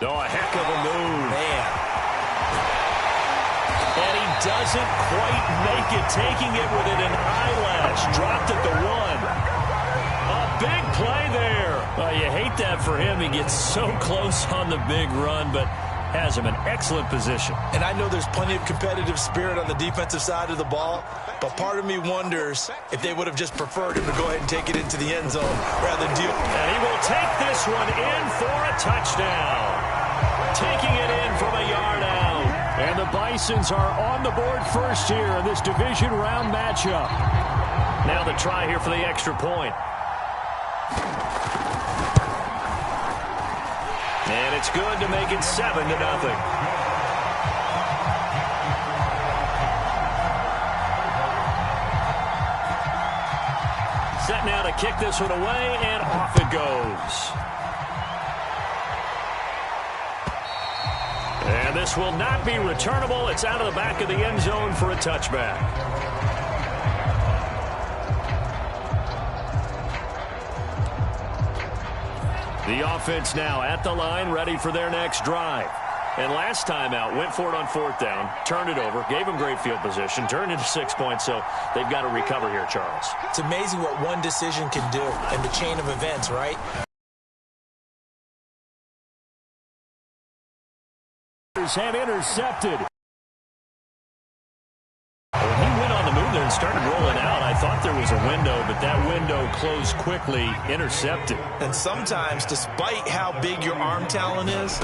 Oh, a heck of a move. Man. And he doesn't quite make it, taking it with an eyelash. Dropped at the 1. A big play there. Well, you hate that for him. He gets so close on the big run, but has him in excellent position. And I know there's plenty of competitive spirit on the defensive side of the ball, but part of me wonders if they would have just preferred him to go ahead and take it into the end zone rather than deal. And he will take this one in for a touchdown. Taking it in from a yard out. And the Bisons are on the board first here in this division round matchup. Now the try here for the extra point. And it's good to make it 7-0. Set now to kick this one away, and off it goes. And this will not be returnable. It's out of the back of the end zone for a touchback. The offense now at the line, ready for their next drive. And last time out, went for it on 4th down, turned it over, gave them great field position, turned into 6 points, so they've got to recover here, Charles. It's amazing what one decision can do in the chain of events, right? Have intercepted. Well, he went on the move there and started rolling out. I thought there was a window, but that window closed quickly, intercepted. And sometimes, despite how big your arm talent is,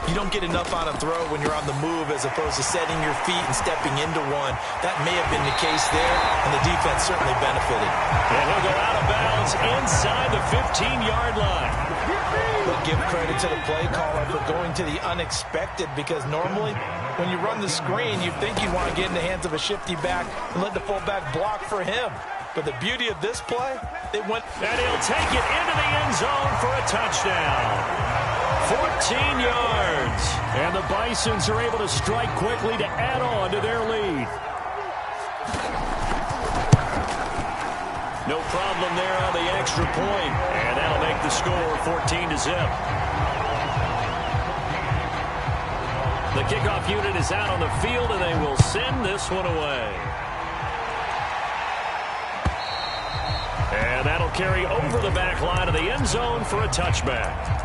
you don't get enough on a throw when you're on the move as opposed to setting your feet and stepping into one. That may have been the case there, and the defense certainly benefited. And he'll go out of bounds inside the 15-yard line. But give credit to the play caller for going to the unexpected, because normally when you run the screen, you think you want to get in the hands of a shifty back and let the fullback block for him. But the beauty of this play, it went. And he'll take it into the end zone for a touchdown. 14 yards. And the Bisons are able to strike quickly to add on to their lead. No problem there on the extra point. And that'll make the score 14-0. The kickoff unit is out on the field, and they will send this one away. And that'll carry over the back line of the end zone for a touchback.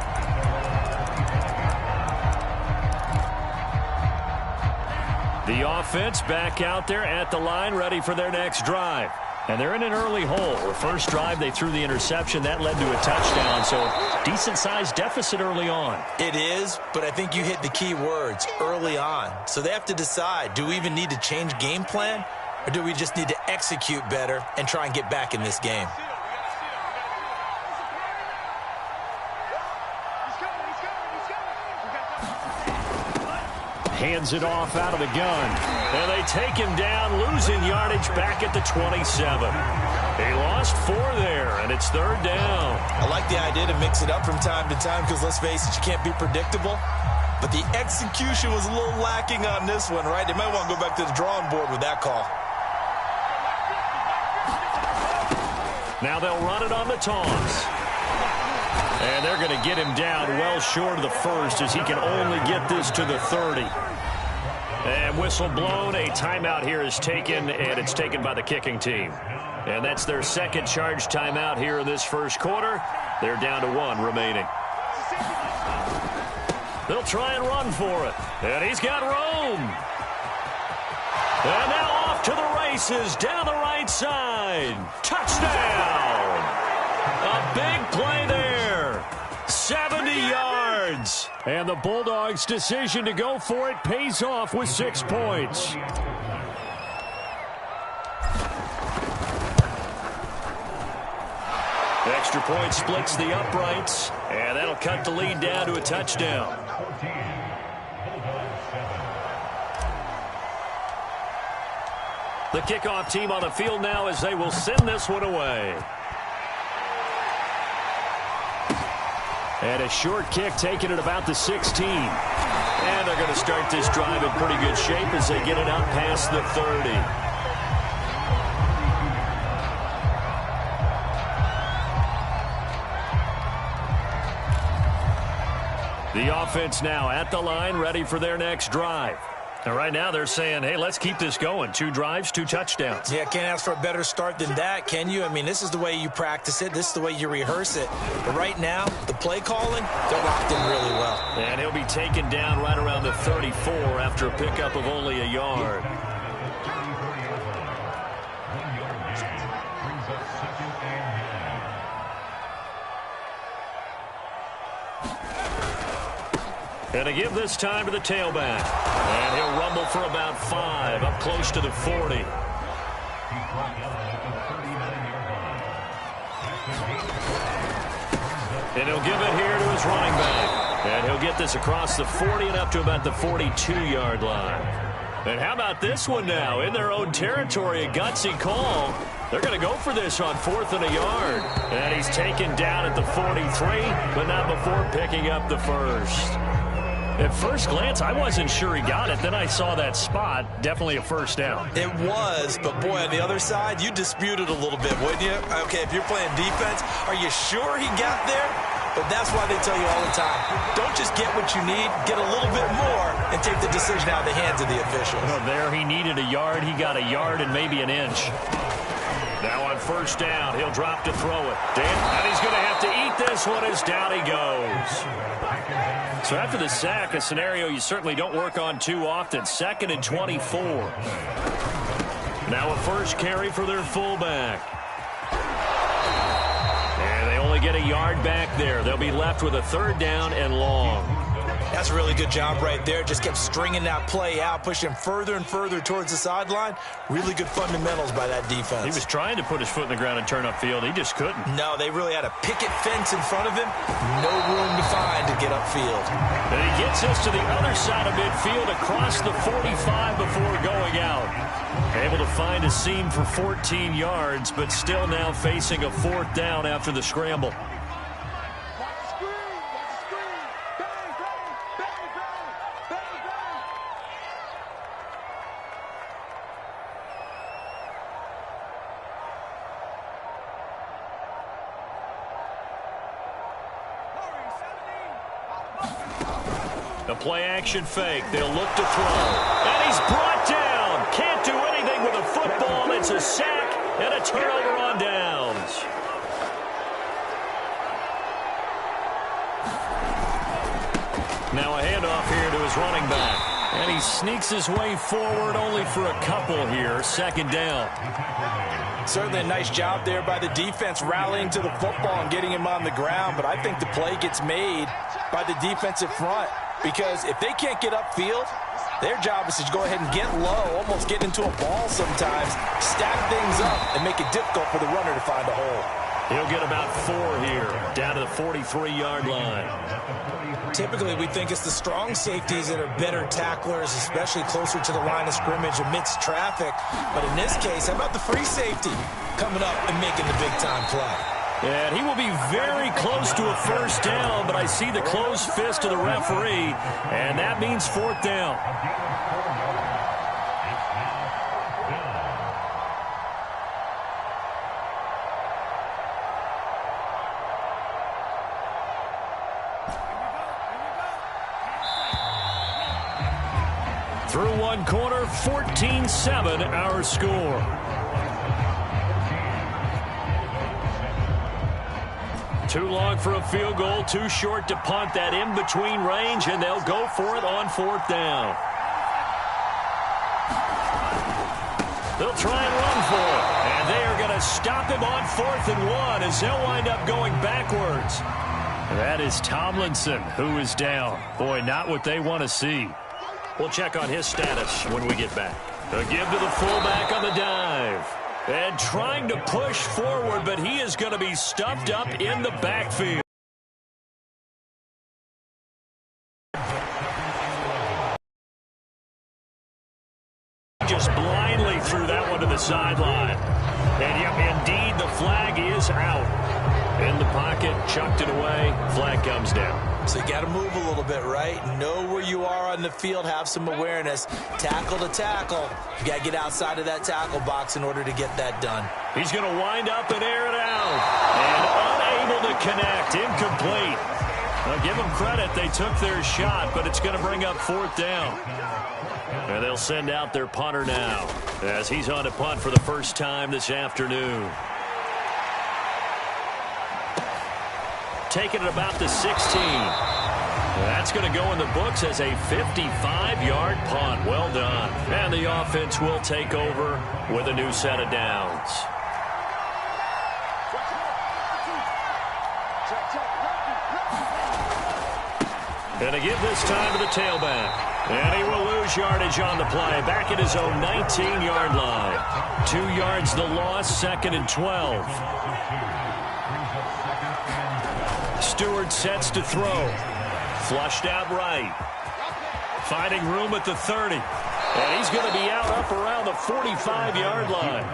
The offense back out there at the line, ready for their next drive. And they're in an early hole. The first drive, they threw the interception. That led to a touchdown, so decent-sized deficit early on. It is, but I think you hit the key words, early on. So they have to decide, do we even need to change game plan, or do we just need to execute better and try and get back in this game? Hands it off out of the gun. And they take him down, losing yardage back at the 27. They lost 4 there, and it's 3rd down. I like the idea to mix it up from time to time because, let's face it, you can't be predictable. But the execution was a little lacking on this one, right? They might want to go back to the drawing board with that call. Now they'll run it on the toss. And they're going to get him down well short of the first as he can only get this to the 30. And whistle blown. A timeout here is taken, and it's taken by the kicking team. And that's their second charge timeout here in this first quarter. They're down to 1 remaining. They'll try and run for it. And he's got room. And now off to the races down the right side. Touchdown. A big play there. 70 yards. And the Bulldogs' decision to go for it pays off with 6 points. Extra point splits the uprights, and that'll cut the lead down to a touchdown. The kickoff team on the field now as they will send this one away. And a short kick taken at about the 16. And they're going to start this drive in pretty good shape as they get it up past the 30. The offense now at the line, ready for their next drive. And right now they're saying, hey, let's keep this going. 2 drives, 2 touchdowns. Yeah, can't ask for a better start than that, can you? I mean, this is the way you practice it. This is the way you rehearse it. But right now, the play calling, they're locked in really well. And he'll be taken down right around the 34 after a pickup of only a yard. And to give this time to the tailback. And he'll rumble for about 5, up close to the 40. And he'll give it here to his running back. And he'll get this across the 40 and up to about the 42-yard line. And how about this one now? In their own territory, a gutsy call. They're going to go for this on 4th and a yard. And he's taken down at the 43, but not before picking up the first. At first glance, I wasn't sure he got it. Then I saw that spot. Definitely a first down. It was, but boy, on the other side, you dispute it a little bit, wouldn't you? Okay, if you're playing defense, are you sure he got there? But that's why they tell you all the time, don't just get what you need, get a little bit more, and take the decision out of the hands of the officials. Well, there he needed a yard. He got a yard and maybe an inch. Now on first down, he'll drop to throw it. And he's going to have to eat this one as down he goes. So after the sack, a scenario you certainly don't work on too often. 2nd and 24. Now a first carry for their fullback. And they only get a yard back there. They'll be left with a 3rd down and long. That's a really good job right there. Just kept stringing that play out, pushing further and further towards the sideline. Really good fundamentals by that defense. He was trying to put his foot in the ground and turn upfield. He just couldn't. No, they really had a picket fence in front of him. No room to find to get upfield. And he gets us to the other side of midfield across the 45 before going out. Able to find a seam for 14 yards, but still now facing a 4th down after the scramble. The play-action fake. They'll look to throw. And he's brought down. Can't do anything with a football. It's a sack and a turnover on downs. Now a handoff here to his running back. And he sneaks his way forward only for a couple here. 2nd down. Certainly a nice job there by the defense rallying to the football and getting him on the ground. But I think the play gets made by the defensive front. Because if they can't get upfield, their job is to go ahead and get low, almost get into a ball sometimes, stack things up, and make it difficult for the runner to find a hole. He'll get about 4 here, down to the 43-yard line. Typically, we think it's the strong safeties that are better tacklers, especially closer to the line of scrimmage amidst traffic. But in this case, how about the free safety coming up and making the big-time play? And he will be very close to a first down, but I see the closed fist of the referee, and that means 4th down. Through one quarter, 14-7 our score. Too long for a field goal, too short to punt. That in-between range, and they'll go for it on 4th down. They'll try and run for it, and they are going to stop him on 4th and 1 as they'll wind up going backwards. That is Tomlinson, who is down. Boy, not what they want to see. We'll check on his status when we get back. A give to the fullback on the dive. And trying to push forward, but he is going to be stuffed up in the backfield. Just blindly threw that one to the sideline. And yep, indeed, the flag is out. In the pocket, chucked it away, flag comes down. So you got to move a little bit, right? Know where you are on the field, have some awareness. Tackle to tackle. You got to get outside of that tackle box in order to get that done. He's going to wind up and air it out. And unable to connect, incomplete. Well, give them credit. They took their shot, but it's going to bring up 4th down. And they'll send out their punter now as he's on to punt for the first time this afternoon. Taking it about the 16. That's going to go in the books as a 55-yard punt. Well done. And the offense will take over with a new set of downs. Going to give this time to the tailback. And he will lose yardage on the play. Back at his own 19-yard line. 2 yards the loss, 2nd and 12. Stewart sets to throw. Flushed out right. Finding room at the 30. And he's going to be out up around the 45-yard line.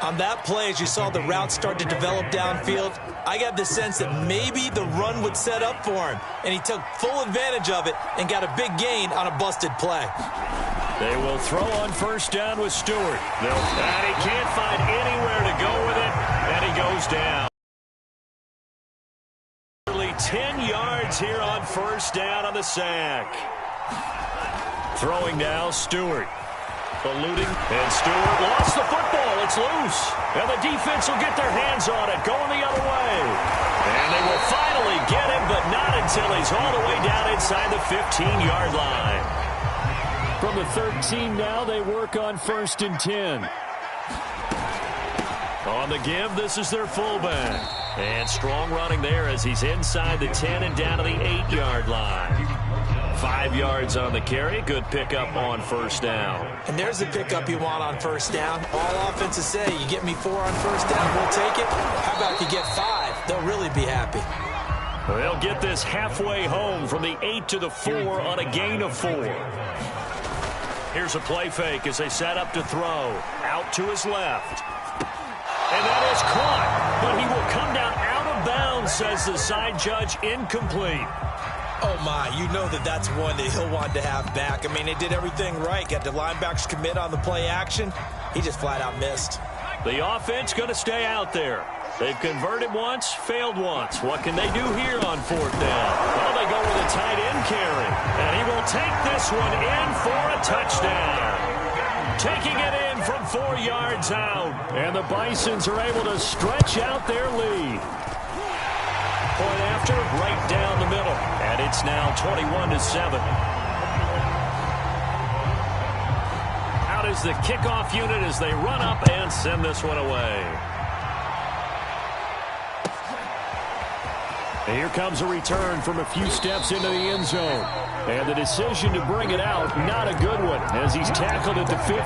On that play, as you saw the route start to develop downfield, I got the sense that maybe the run would set up for him. And he took full advantage of it and got a big gain on a busted play. They will throw on 1st down with Stewart. And he can't find anywhere to go with it. And he goes down. 10 yards here on 1st down on the sack. Throwing now, Stewart. Eluding, and Stewart lost the football. It's loose. And the defense will get their hands on it, going the other way. And they will finally get him, but not until he's all the way down inside the 15-yard line. From the 13 now, they work on 1st and 10. On the give, this is their fullback. And strong running there as he's inside the 10 and down to the 8-yard line. 5 yards on the carry. Good pickup on 1st down. And there's the pickup you want on 1st down. All offenses say, you get me 4 on 1st down, we'll take it. How about you get 5? They'll really be happy. They'll get this halfway home from the 8 to the 4 on a gain of 4. Here's a play fake as they set up to throw. Out to his left. And that is caught, but he will come down out of bounds, says the side judge, incomplete. Oh, my, you know that's one that he'll want to have back. I mean, they did everything right. Got the linebackers commit on the play action. He just flat out missed. The offense going to stay out there. They've converted once, failed once. What can they do here on 4th down? Well, they go with a tight end carry, and he will take this one in for a touchdown. Taking it in from 4 yards out. And the Bisons are able to stretch out their lead. Point after, right down the middle. And it's now 21-7. Out is the kickoff unit as they run up and send this one away. And here comes a return from a few steps into the end zone. And the decision to bring it out, not a good one, as he's tackled at the 15.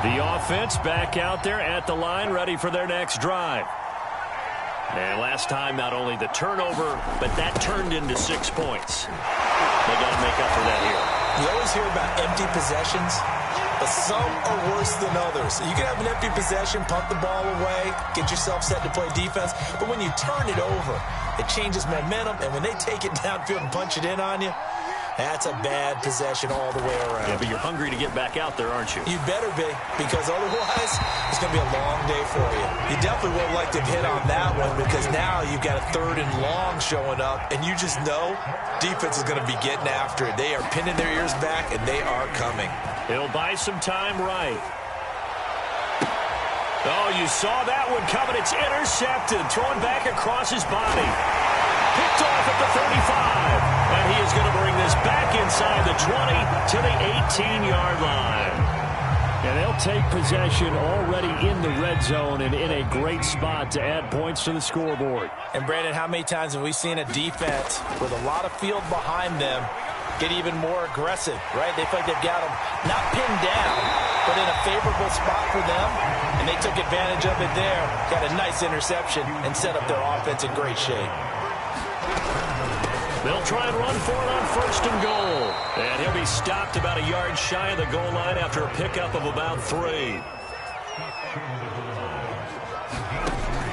The offense back out there at the line, ready for their next drive. And last time, not only the turnover, but that turned into 6 points. They got to make up for that here. You always hear about empty possessions, but some are worse than others. You can have an empty possession, punt the ball away, get yourself set to play defense, but when you turn it over, it changes momentum, and when they take it downfield and punch it in on you, that's a bad possession all the way around. Yeah, but you're hungry to get back out there, aren't you? You better be, because otherwise, it's going to be a long day for you. You definitely would like to hit on that one, because now you've got a 3rd and long showing up, and you just know defense is going to be getting after it. They are pinning their ears back, and they are coming. He'll buy some time right. Oh, you saw that one coming. It's intercepted, thrown back across his body. Picked off at the 35. And he is going to bring this back inside the 20 to the 18-yard line. And they'll take possession already in the red zone and in a great spot to add points to the scoreboard. And, Brandon, how many times have we seen a defense with a lot of field behind them get even more aggressive, right? They feel like they've got them not pinned down, but in a favorable spot for them, and they took advantage of it there. Got a nice interception and set up their offense in great shape. They'll try and run for it on 1st and goal. And he'll be stopped about a yard shy of the goal line after a pickup of about 3.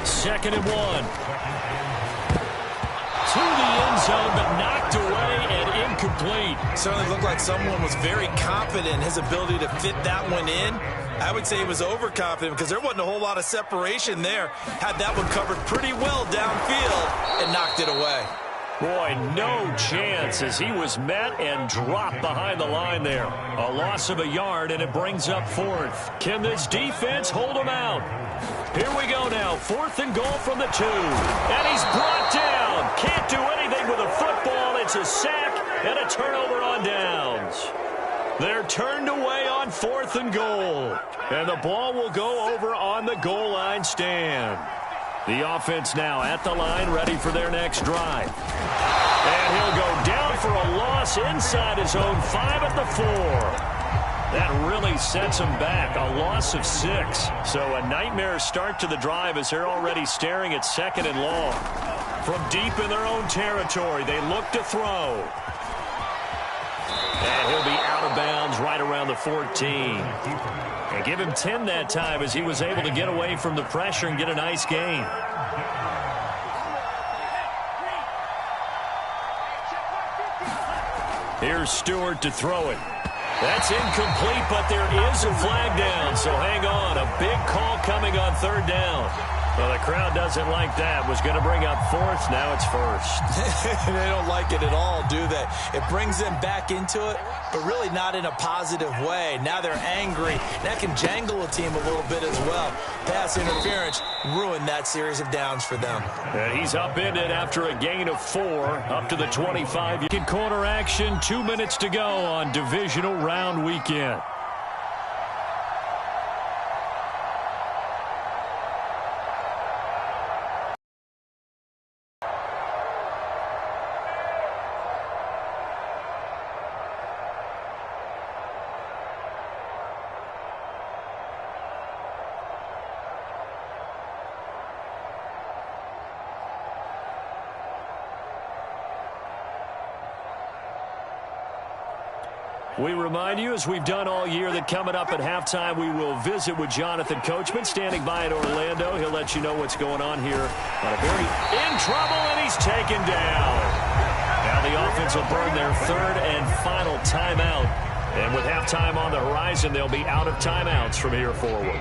2nd and 1. To the end zone, but knocked away and incomplete. Certainly looked like someone was very confident in his ability to fit that one in. I would say he was overconfident because there wasn't a whole lot of separation there. Had that one covered pretty well downfield and knocked it away. Boy, no chance as he was met and dropped behind the line there. A loss of a yard, and it brings up fourth. Can this defense hold him out? Here we go now. 4th and goal from the 2. And he's brought down. Can't do anything with a football. It's a sack and a turnover on downs. They're turned away on 4th and goal. And the ball will go over on the goal line stand. The offense now at the line, ready for their next drive. And he'll go down for a loss inside his own 5 at the 4. That really sets him back, a loss of 6. So a nightmare start to the drive as they're already staring at 2nd and long. From deep in their own territory, they look to throw. And he'll be out of bounds right around the 14. And give him 10 that time as he was able to get away from the pressure and get a nice gain. Here's Stewart to throw it. That's incomplete, but there is a flag down, so hang on. A big call coming on 3rd down. Well, the crowd doesn't like that. Was going to bring up 4th. Now it's 1st. They don't like it at all, do they? It brings them back into it, but really not in a positive way. Now they're angry. That can jangle a team a little bit as well. Pass interference ruined that series of downs for them. And he's upended after a gain of 4, up to the 25. Corner action, 2 minutes to go on divisional round weekend. We remind you, as we've done all year, that coming up at halftime, we will visit with Jonathan Coachman, standing by in Orlando. He'll let you know what's going on here. In trouble, and he's taken down. Now the offense will burn their 3rd and final timeout. And with halftime on the horizon, they'll be out of timeouts from here forward.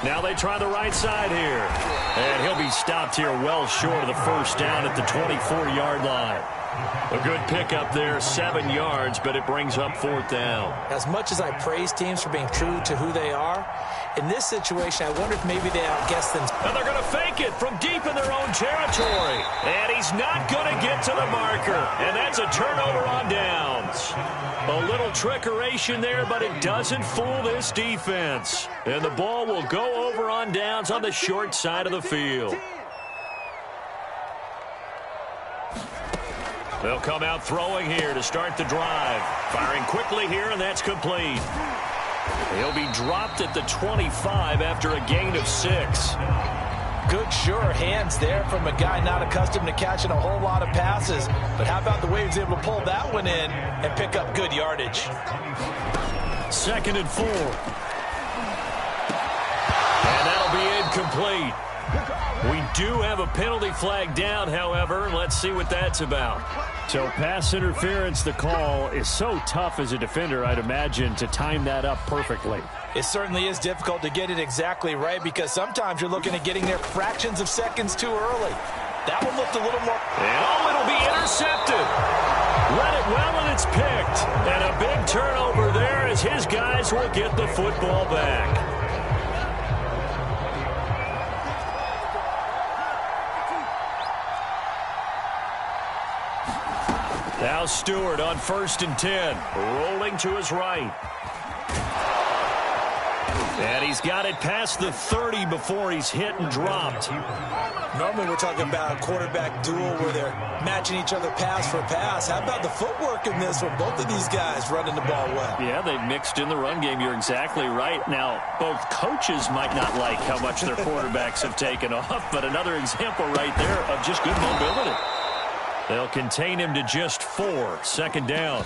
Now they try the right side here. And he'll be stopped here well short of the 1st down at the 24-yard line. A good pickup there, 7 yards, but it brings up 4th down. As much as I praise teams for being true to who they are, in this situation, I wonder if maybe they outguessed them. And they're going to fake it from deep in their own territory. And he's not going to get to the marker. And that's a turnover on downs. A little trickeration there, but it doesn't fool this defense. And the ball will go over on downs on the short side of the field. They'll come out throwing here to start the drive. Firing quickly here, and that's complete. He'll be dropped at the 25 after a gain of 6. Good, sure hands there from a guy not accustomed to catching a whole lot of passes. But how about the way he was able to pull that one in and pick up good yardage? 2nd and 4. And that'll be incomplete. We do have a penalty flag down, however. Let's see what that's about. So pass interference, the call is so tough as a defender, I'd imagine, to time that up perfectly. It certainly is difficult to get it exactly right because sometimes you're looking at getting there fractions of seconds too early. That one looked a little more... Oh, it'll be intercepted. Read it well, and it's picked. And a big turnover there as his guys will get the football back. Stewart on 1st and 10. Rolling to his right. And he's got it past the 30 before he's hit and dropped. Normally we're talking about a quarterback duel where they're matching each other pass for pass. How about the footwork in this one? Both of these guys running the ball well. Yeah, they mixed in the run game. You're exactly right. Now, both coaches might not like how much their quarterbacks have taken off, but another example right there of just good mobility. They'll contain him to just 4. 2nd down.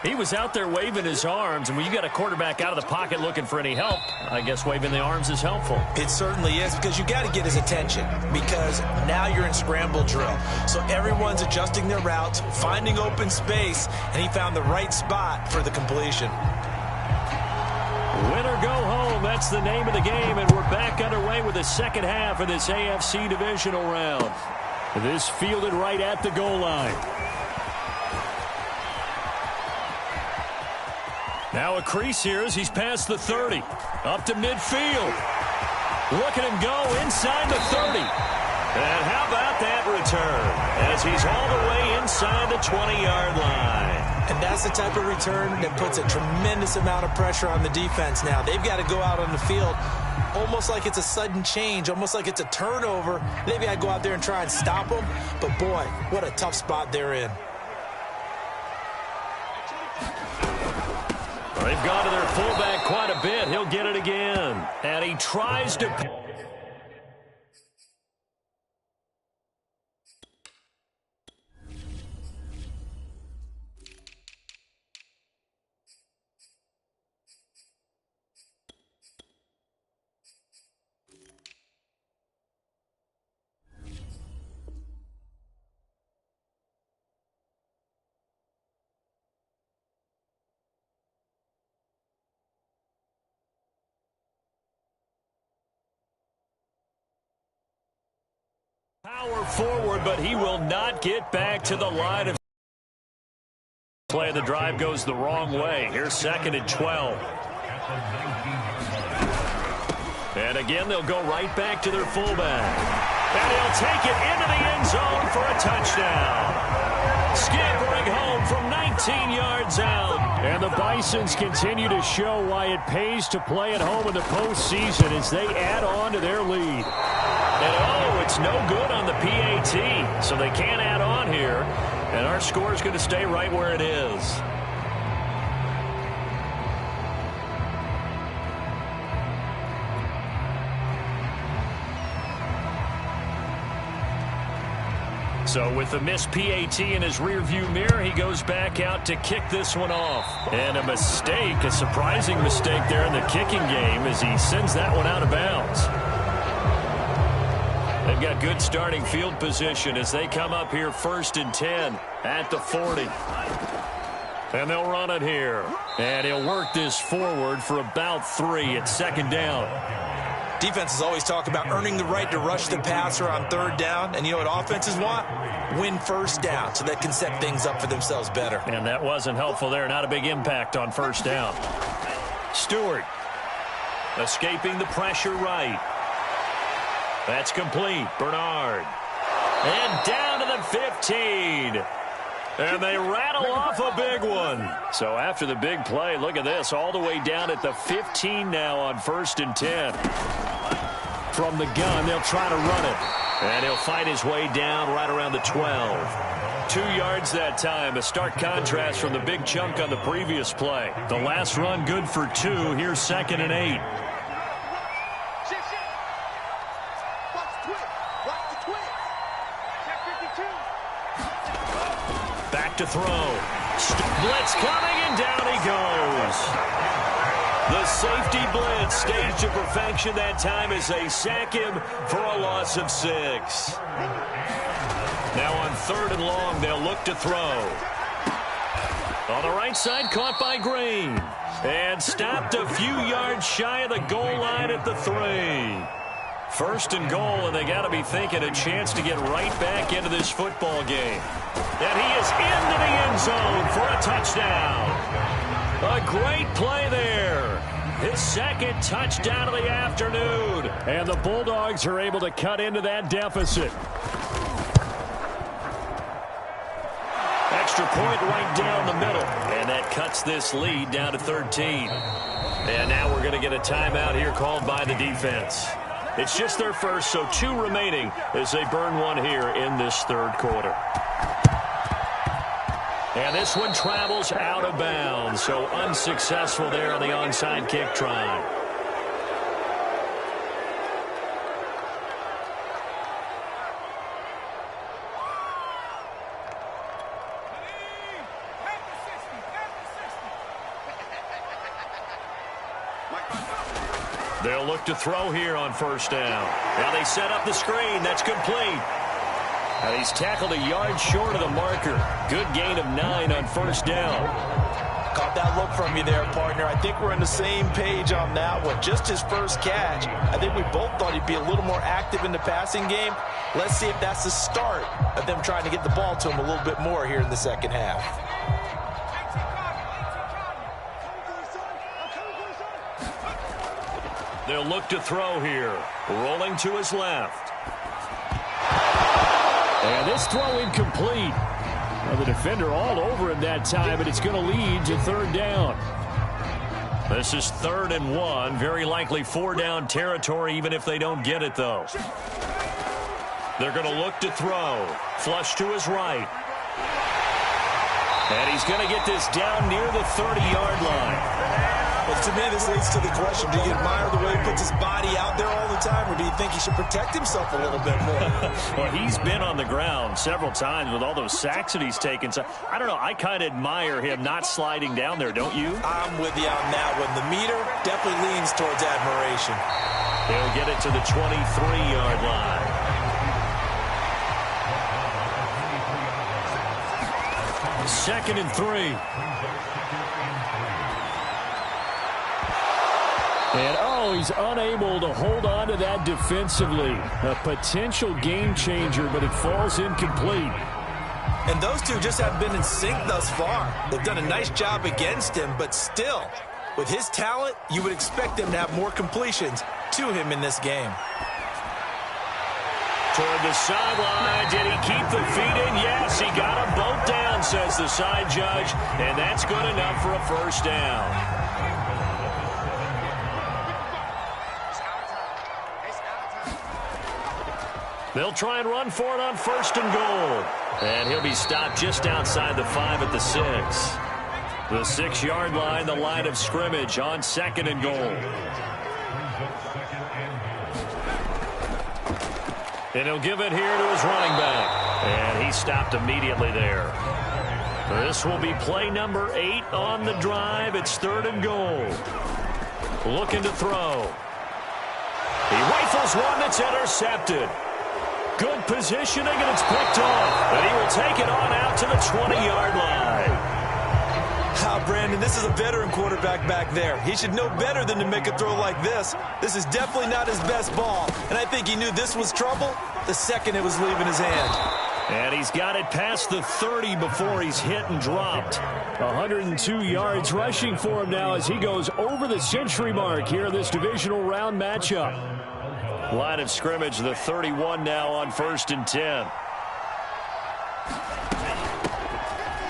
He was out there waving his arms, and when you got a quarterback out of the pocket looking for any help, I guess waving the arms is helpful. It certainly is, because you got to get his attention, because now you're in scramble drill. So everyone's adjusting their routes, finding open space, and he found the right spot for the completion. Win or go home, that's the name of the game, and we're back underway with the second half of this AFC divisional round. This fielded right at the goal line. Now a crease here as he's past the 30. Up to midfield. Look at him go inside the 30. And how about that return? As he's all the way inside the 20-yard line. And that's the type of return that puts a tremendous amount of pressure on the defense now. They've got to go out on the field almost like it's a sudden change, almost like it's a turnover. Maybe I go out there and try and stop them. But, boy, what a tough spot they're in. They've gone to their fullback quite a bit. He'll get it again. And he tries to... Power forward, but he will not get back to the line of play. The drive goes the wrong way. Here's 2nd and 12. And again, they'll go right back to their fullback. And he'll take it into the end zone for a touchdown. Scampering home from 19 yards out. And the Bisons continue to show why it pays to play at home in the postseason as they add on to their lead. And, it's no good on the PAT, so they can't add on here. And our score is going to stay right where it is. So with the missed PAT in his rearview mirror, he goes back out to kick this one off. And a mistake, a surprising mistake there in the kicking game as he sends that one out of bounds. They've got good starting field position as they come up here 1st and 10 at the 40. And they'll run it here. And he'll work this forward for about 3 at 2nd down. Defenses always talk about earning the right to rush the passer on 3rd down. And you know what offenses want? Win 1st down so they can set things up for themselves better. And that wasn't helpful there. Not a big impact on 1st down. Stewart escaping the pressure right. That's complete. Bernard. And down to the 15. And they rattle off a big one. So after the big play, look at this. All the way down at the 15 now on 1st and 10. From the gun, they'll try to run it. And he'll fight his way down right around the 12. 2 yards that time. A stark contrast from the big chunk on the previous play. The last run good for 2. Here's 2nd and 8. To throw. Blitz coming, and down he goes. The safety blitz staged to perfection that time as they sack him for a loss of 6. Now on 3rd and long, they'll look to throw. On the right side, caught by Green. And stopped a few yards shy of the goal line at the 3. 1st and goal, and they got to be thinking a chance to get right back into this football game. And he is into the end zone for a touchdown. A great play there. His 2nd touchdown of the afternoon. And the Bulldogs are able to cut into that deficit. extra point right down the middle. And that cuts this lead down to 13. And now we're going to get a timeout here called by the defense. It's just their first, so 2 remaining as they burn one here in this third quarter. And this one travels out of bounds, so unsuccessful there on the onside kick try. They'll look to throw here on first down. Now they set up the screen. That's complete. And he's tackled a yard short of the marker. Good gain of 9 on first down. Caught that look from you there, partner. I think we're on the same page on that one. Just his first catch. I think we both thought he'd be a little more active in the passing game. Let's see if that's the start of them trying to get the ball to him a little bit more here in the second half. They'll look to throw here. Rolling to his left. And this throw incomplete. Well, the defender all over him that time, and it's going to lead to third down. This is 3rd and 1. Very likely 4-down territory, even if they don't get it, though. They're going to look to throw. Flush to his right. And he's going to get this down near the 30-yard line. Well, to me, this leads to the question, do you admire the way he puts his body out there all the time, or do you think he should protect himself a little bit more? Well, he's been on the ground several times with all those sacks that he's taken. So, I don't know, I kind of admire him not sliding down there, don't you? I'm with you on that one. The meter definitely leans towards admiration. He'll get it to the 23-yard line. Second and 3. And, he's unable to hold on to that defensively. A potential game changer, but it falls incomplete. And those two just have been in sync thus far. They've done a nice job against him, but still, with his talent, you would expect them to have more completions to him in this game. Toward the sideline. Did he keep the feet in? Yes, he got them both down, says the side judge. And that's good enough for a first down. They'll try and run for it on 1st and goal. And he'll be stopped just outside the 5 at the 6. The 6-yard line, the line of scrimmage on 2nd and goal. And he'll give it here to his running back. And he stopped immediately there. This will be play number 8 on the drive. It's 3rd and goal. Looking to throw. He rifles one that's intercepted. Good positioning, and it's picked off. And he will take it on out to the 20-yard line. Brandon, this is a veteran quarterback back there. He should know better than to make a throw like this. This is definitely not his best ball, and I think he knew this was trouble the second it was leaving his hand. And he's got it past the 30 before he's hit and dropped. 102 yards rushing for him now as he goes over the century mark here in this divisional round matchup. Line of scrimmage, the 31 now on 1st and 10.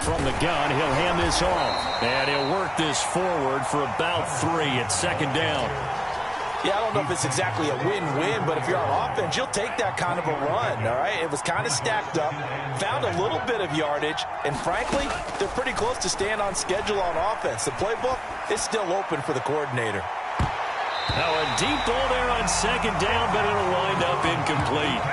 From the gun, he'll hand this off. And he'll work this forward for about 3 at 2nd down. Yeah, I don't know if it's exactly a win-win, but if you're on offense, you'll take that kind of a run, all right? It was kind of stacked up, found a little bit of yardage, and frankly, they're pretty close to staying on schedule on offense. The playbook is still open for the coordinator. Now a deep ball there on 2nd down, but it'll wind up incomplete.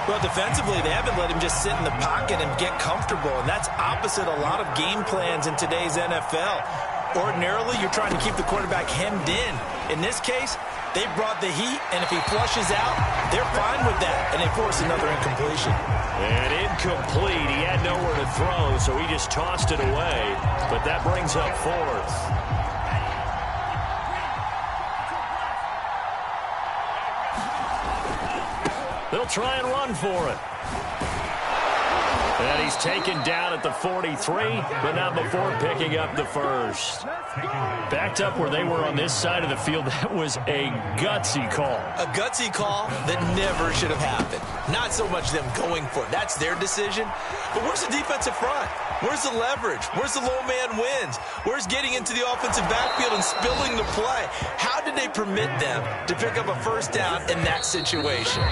Well, defensively, they haven't let him just sit in the pocket and get comfortable, and that's opposite a lot of game plans in today's NFL. Ordinarily, you're trying to keep the quarterback hemmed in. In this case, they brought the heat, and if he flushes out, they're fine with that, and they force another incompletion. And incomplete. He had nowhere to throw, so he just tossed it away, but that brings up 4th. They'll try and run for it. And he's taken down at the 43, but not before picking up the first. Backed up where they were on this side of the field, that was a gutsy call. A gutsy call that never should have happened. Not so much them going for it. That's their decision. But where's the defensive front? Where's the leverage? Where's the low man wins? Where's getting into the offensive backfield and spilling the play? How did they permit them to pick up a first down in that situation?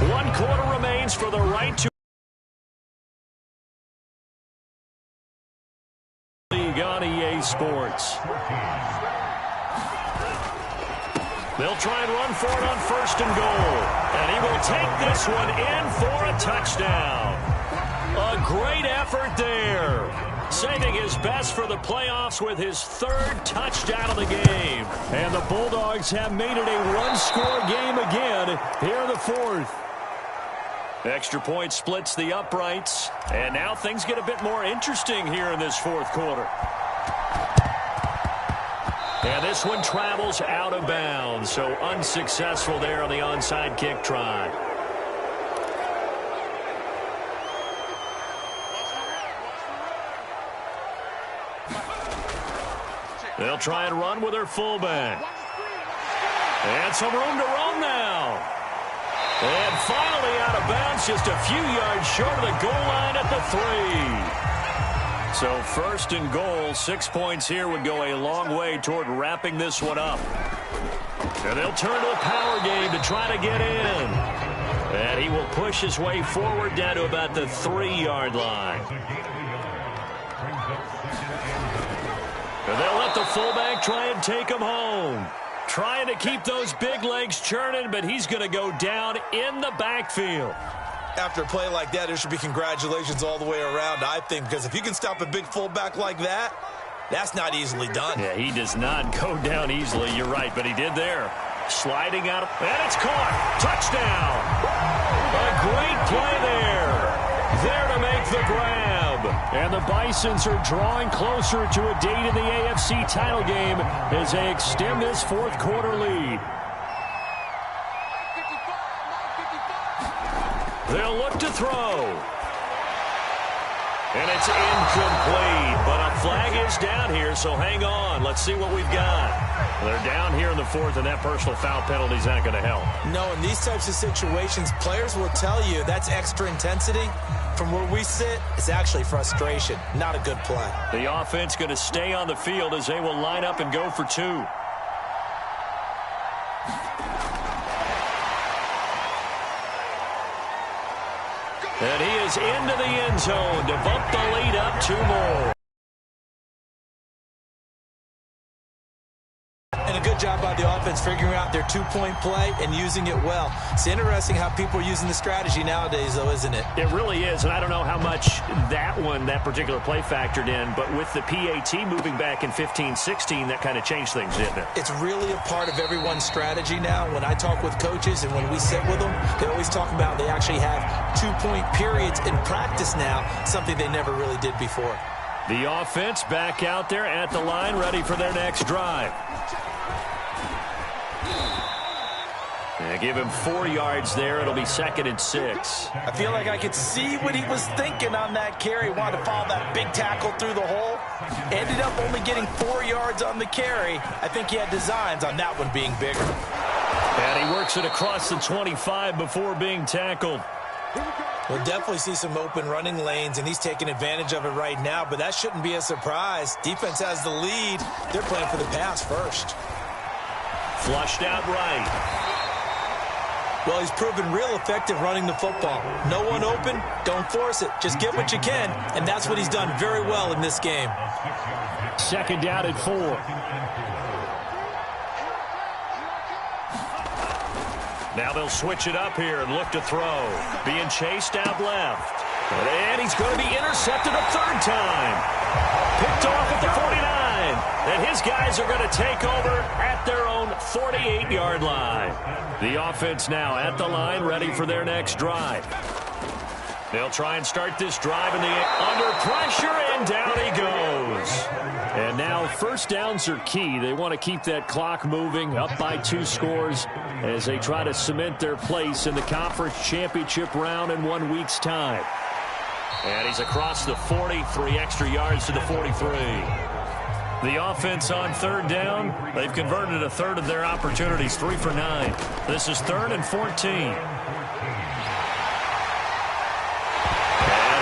1 quarter remains for the right to on EA Sports. They'll try and run for it on 1st and goal. And he will take this one in for a touchdown. A great effort there. Saving his best for the playoffs with his 3rd touchdown of the game. And the Bulldogs have made it a one-score game again here in the 4th. Extra point splits the uprights. And now things get a bit more interesting here in this 4th quarter. And this one travels out of bounds, so unsuccessful there on the onside kick try. They'll try and run with their fullback. And some room to roam now. And finally out of bounds, just a few yards short of the goal line at the 3. So 1st and goal, 6 points here would go a long way toward wrapping this one up. And they'll turn to the power game to try to get in. And he will push his way forward down to about the 3-yard line. And they'll let the fullback try and take him home. Trying to keep those big legs churning, but he's going to go down in the backfield. After a play like that, there should be congratulations all the way around, I think, because if you can stop a big fullback like that, that's not easily done. Yeah, he does not go down easily. You're right, but he did there. Sliding out, and it's caught. Touchdown. A great play there. There to make the grab. And the Bisons are drawing closer to a date in the AFC title game as they extend this 4th quarter lead. They'll look to throw. And it's incomplete, but a flag is down here, so hang on. Let's see what we've got. They're down here in the 4th, and that personal foul penalty is not going to help. No, in these types of situations, players will tell you that's extra intensity. From where we sit, it's actually frustration, not a good play. The offense going to stay on the field as they will line up and go for 2. And he is into the end zone to bump the lead up 2 more. And a good job by the offense figuring out their 2-point play and using it well. It's interesting how people are using the strategy nowadays, though, isn't it? It really is, and I don't know how much that particular play factored in, but with the PAT moving back in 15-16, that kind of changed things, didn't it? It's really a part of everyone's strategy now. When I talk with coaches and when we sit with them, they always talk about they actually have 2-point periods in practice now, something they never really did before. The offense back out there at the line, ready for their next drive. They give him 4 yards there. It'll be 2nd and 6. I feel like I could see what he was thinking on that carry. Wanted to follow that big tackle through the hole. Ended up only getting 4 yards on the carry. I think he had designs on that one being bigger. And he works it across the 25 before being tackled. We'll definitely see some open running lanes, and he's taking advantage of it right now, but that shouldn't be a surprise. Defense has the lead. They're playing for the pass first. Flushed out right. Well, he's proven real effective running the football. No one open, don't force it. Just get what you can, and that's what he's done very well in this game. 2nd down and 4. Now they'll switch it up here and look to throw. Being chased out left. And he's going to be intercepted a 3rd time. Picked off at the 49. And his guys are going to take over at their own 48-yard line. The offense now at the line, ready for their next drive. They'll try and start this drive under pressure, and down he goes. And now 1st downs are key. They want to keep that clock moving, up by 2 scores as they try to cement their place in the conference championship round in 1 week's time. And he's across the 40, 3 extra yards to the 43. The offense on third down, they've converted a third of their opportunities, 3 for 9. This is 3rd and 14. And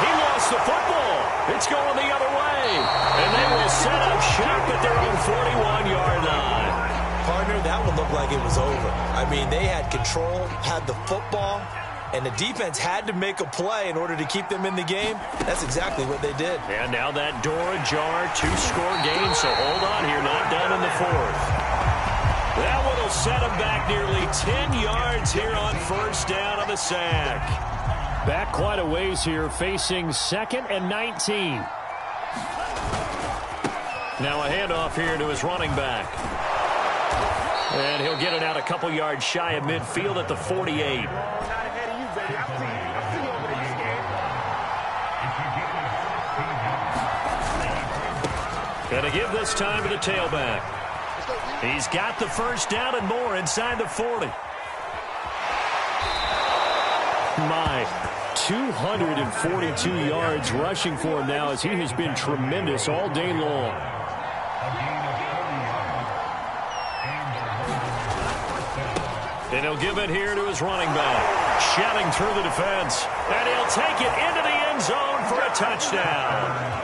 he lost the football. It's going the other way. And they will set up shop at their own 41-yard line. Partner, that one looked like it was over. I mean, they had control, had the football, and the defense had to make a play in order to keep them in the game. That's exactly what they did. And now that door ajar, 2-score game, so hold on here, not done in the 4th. That one will set them back nearly 10 yards here on first down on the sack. Back quite a ways here, facing 2nd and 19. Now a handoff here to his running back. And he'll get it out a couple yards shy of midfield at the 48. Going to give this time to the tailback. He's got the first down and more inside the 40. My 242 yards rushing for him now as he has been tremendous all day long. And he'll give it here to his running back. Shouting through the defense. And he'll take it into the end zone for a touchdown.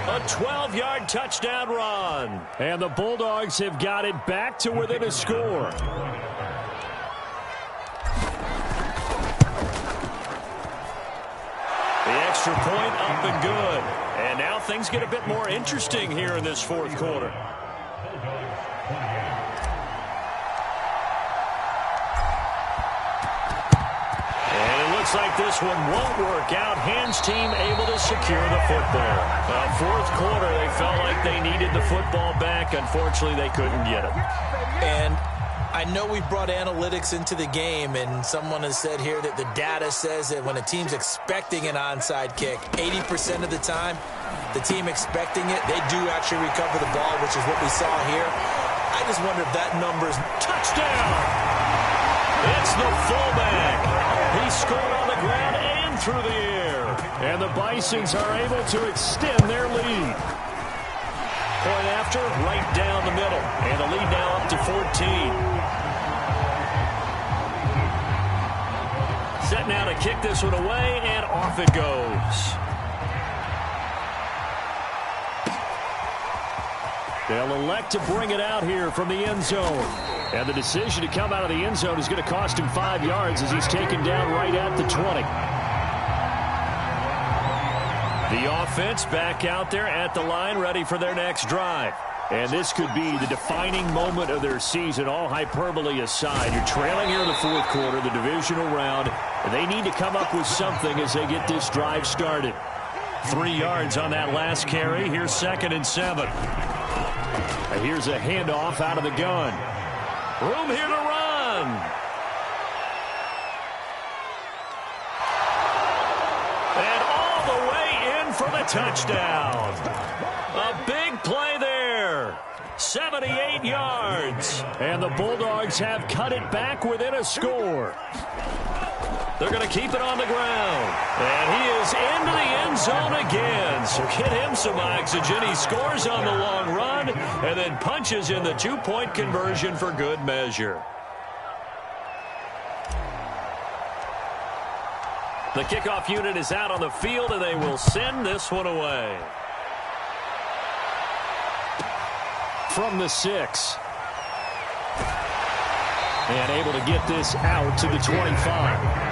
A 12-yard touchdown run. And the Bulldogs have got it back to within a score. The extra point up and good. And now things get a bit more interesting here in this 4th quarter. Looks like this one won't work out. Hands team able to secure the football. 4th quarter, they felt like they needed the football back. Unfortunately, they couldn't get it. And I know we've brought analytics into the game, and someone has said here that the data says that when a team's expecting an onside kick, 80% of the time, the team expecting it, they do actually recover the ball, which is what we saw here. I just wonder if that number's touchdown. It's the fullback. He scored on the ground and through the air. And the Bisons are able to extend their lead. Point after, right down the middle. And the lead now up to 14. Set now to kick this one away, and off it goes. They'll elect to bring it out here from the end zone. And the decision to come out of the end zone is going to cost him 5 yards as he's taken down right at the 20. The offense back out there at the line, ready for their next drive. And this could be the defining moment of their season, all hyperbole aside. You're trailing here in the 4th quarter, the divisional round, and they need to come up with something as they get this drive started. 3 yards on that last carry. Here's 2nd and 7. And here's a handoff out of the gun. Room here to run. And all the way in for the touchdown. A big play there. 78 yards. And the Bulldogs have cut it back within a score. They're going to keep it on the ground. And he is into the end zone again. So get him some oxygen. He scores on the long run and then punches in the 2-point conversion for good measure. The kickoff unit is out on the field, and they will send this one away. From the 6. And able to get this out to the 25.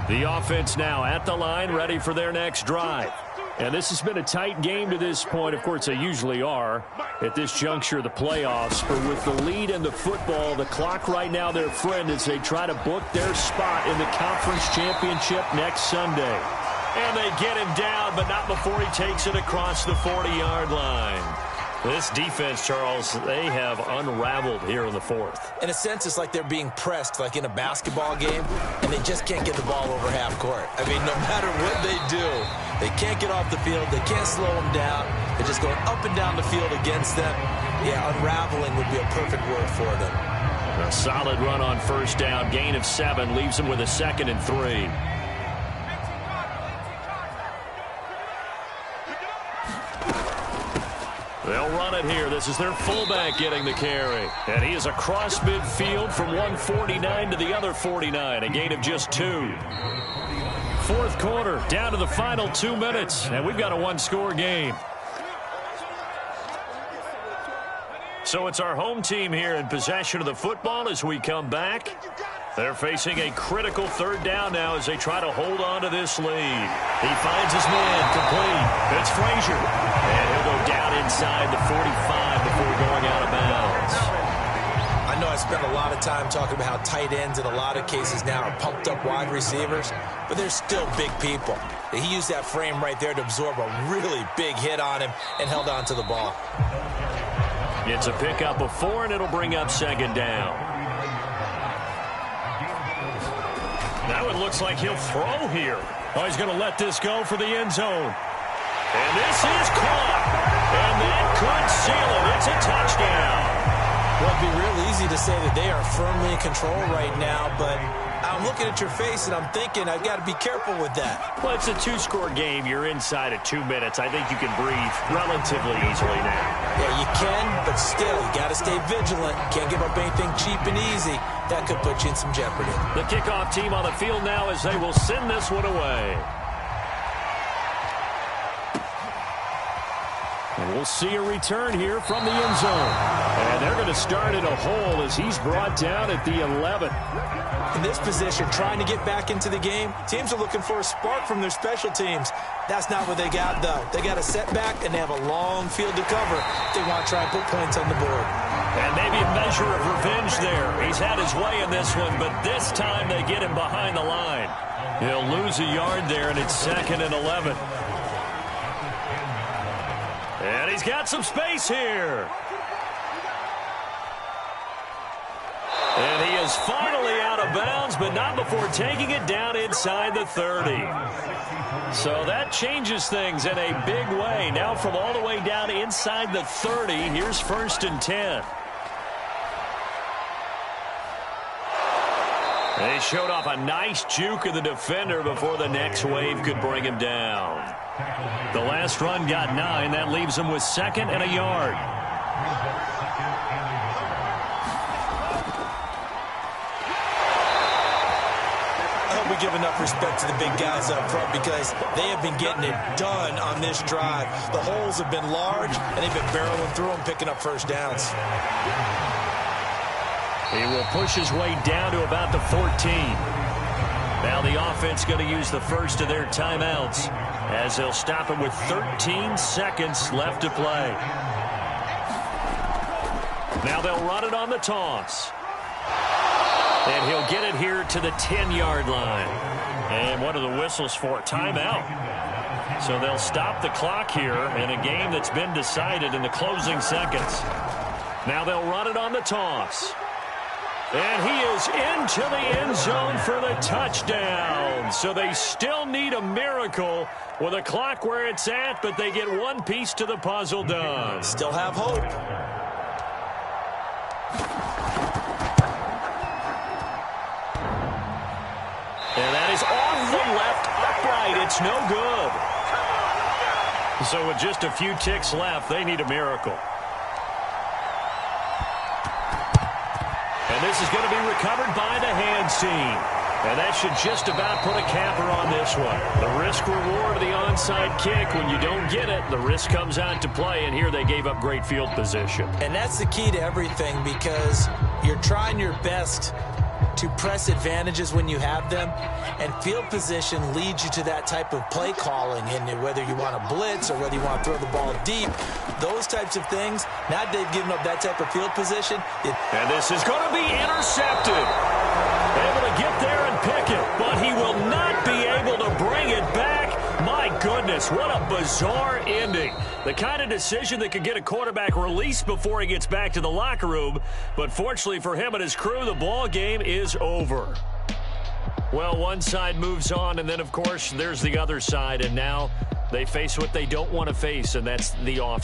The offense now at the line, ready for their next drive. And this has been a tight game to this point. Of course, they usually are at this juncture of the playoffs. But with the lead in the football, the clock right now their friend as they try to book their spot in the conference championship next Sunday. And they get him down, but not before he takes it across the 40-yard line. This defense, Charles, they have unraveled here in the 4th. In a sense, it's like they're being pressed like in a basketball game, and they just can't get the ball over half court. I mean, no matter what they do, they can't get off the field. They can't slow them down. They're just going up and down the field against them. Yeah, unraveling would be a perfect word for them. A solid run on first down. Gain of 7 leaves them with a 2nd and 3. They'll run it here. This is their fullback getting the carry. And he is across midfield from one 49 to the other 49. A gain of just 2. Fourth quarter, down to the final 2 minutes. And we've got a one-score game. So it's our home team here in possession of the football as we come back. They're facing a critical 3rd down now as they try to hold on to this lead. He finds his man complete. It's Frazier. And he'll go down inside the 45 before going out of bounds. I know I spent a lot of time talking about how tight ends in a lot of cases now are pumped up wide receivers, but they're still big people. He used that frame right there to absorb a really big hit on him and held on to the ball. It's a pickup of 4, and it'll bring up 2nd down. Now it looks like he'll throw here. Oh, he's going to let this go for the end zone. And this is caught. And that could seal it. It's a touchdown. Well, it'd be real easy to say that they are firmly in control right now, but I'm looking at your face and I'm thinking I've got to be careful with that. Well, it's a 2-score game. You're inside of 2 minutes. I think you can breathe relatively easily now. Yeah, you can, but still, you got to stay vigilant. Can't give up anything cheap and easy. That could put you in some jeopardy. The kickoff team on the field now as they will send this one away. And we'll see a return here from the end zone. And they're going to start in a hole as he's brought down at the 11. In this position, trying to get back into the game, teams are looking for a spark from their special teams. That's not what they got, though. They got a setback, and they have a long field to cover. They want to try and put points on the board. And maybe a measure of revenge there. He's had his way in this one, but this time they get him behind the line. He'll lose a yard there, and it's 2nd and 11. And he's got some space here. And he is finally out of bounds, but not before taking it down inside the 30. So that changes things in a big way. Now from all the way down inside the 30, here's 1st and 10. They showed off a nice juke of the defender before the next wave could bring him down. The last run got 9. That leaves him with 2nd and a yard. I hope we give enough respect to the big guys up front because they have been getting it done on this drive. The holes have been large, and they've been barreling through them, picking up first downs. He will push his way down to about the 14. Now the offense going to use the first of their timeouts as they'll stop him with 13 seconds left to play. Now they'll run it on the toss. And he'll get it here to the 10-yard line. And what are the whistles for? Timeout. So they'll stop the clock here in a game that's been decided in the closing seconds. Now they'll run it on the toss. And he is into the end zone for the touchdown. So they still need a miracle with a clock where it's at, but they get one piece to the puzzle done. Still have hope. And that is off the left upright. It's no good. So with just a few ticks left, they need a miracle. And this is going to be recovered by the hands team. And that should just about put a capper on this one. The risk-reward of the onside kick, when you don't get it, the risk comes out to play, and here they gave up great field position. And that's the key to everything because you're trying your best to press advantages when you have them, and field position leads you to that type of play calling, and whether you want to blitz or whether you want to throw the ball deep, those types of things. Now they've given up that type of field position. And this is going to be intercepted. Able to get there and pick it, but he will not be able to bring it back. My goodness, what a bizarre ending. The kind of decision that could get a quarterback released before he gets back to the locker room. But fortunately for him and his crew, the ball game is over. Well, one side moves on, and then, of course, there's the other side. And now they face what they don't want to face, and that's the offense.